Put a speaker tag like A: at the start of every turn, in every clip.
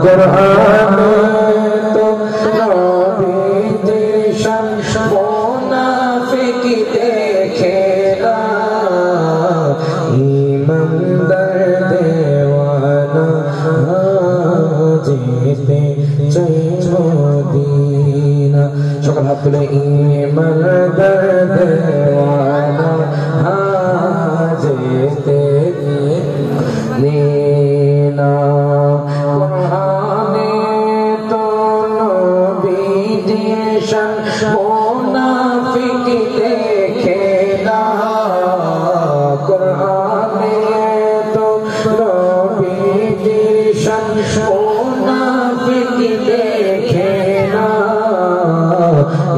A: কুরআনে তো নবীজির শান মুনাফিক দেখে না ইমানদার দেওয়ানা যেতে চাই মদিনা সকল হাত তুলে ইমানদার দেওয়ানা যেতে নীনা কুরআনে তো নবীজির শান মুনাফিক দেখে না কুরআনে তো নবীজির শান মুনাফিক দেখে না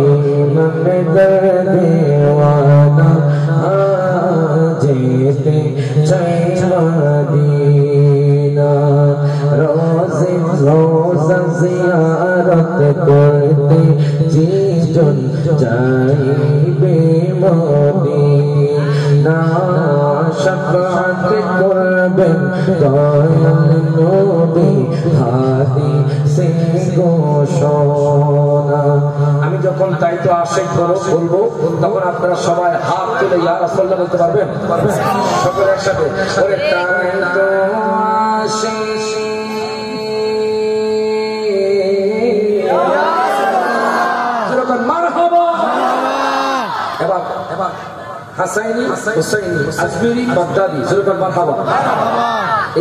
A: ইমানদার দেওয়ানা যেতে চাই মদিনা রোজে রোজা জিয়ারত করতে যেজন যাইবে মদিনা শাফাত করবেন দয়াল নবী হাদিসে ঘোষণা আমি যখন তাই তো আশিক বলবো তখন আপনারা সবাই হাত তুলে ইয়া রাসূলুল্লাহ বলতে পারবেন সকলে একসাথে ওরে তাই তো আশিক যখন মারহাবা এবার হাসাইনি হুসাইনি আজমিরি বাগদাদি যখন মারহাবা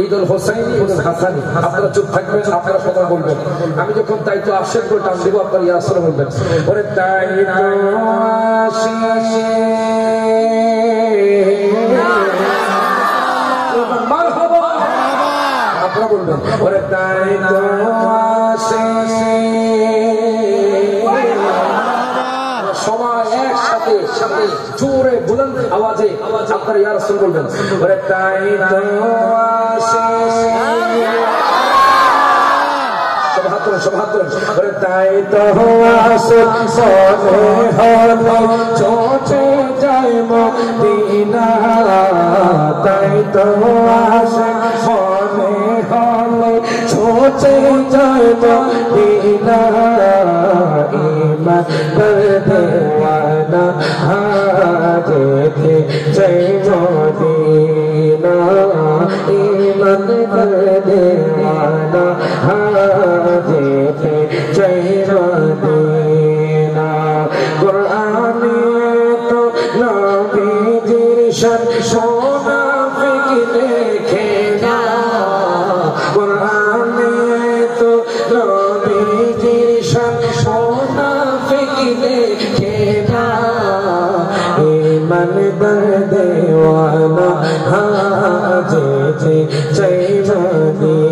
A: এই দল হোসাইনি এবং হাসানি আপনারা চুপ থাকবেন আপনারা কথা বলবেন আমি যখন তাই তো আশিক করে টান দেবো আপনারা ইয়া রাসূলুল্লাহ বলবেন ওরে তাই তো আশিক মারহাবা আপনারা বলবেন ওরে তাই তো সবাই একসাথে জোরে বুলন্দ আওয়াজে আপনারা ইয়া রাসূল বলবেন ওরে তাই তো ওরে তাই তো আসে মনে হলো ছোটে যায় মদিনা তাই তো আসে মনে হলো ছোটে যায় মদিনা ইমান দেওয়ানা যেতে চাই মদিনা ইমান দেওয়ানা যেতে চাই মদিনা কুরআনে তো নবীজির শান মুনাফিক দেখে না কুরআনে তো নবীজির শান মুনাফিক দেখে না ইমানদার দেওয়ানা যেতে চাই মদিনা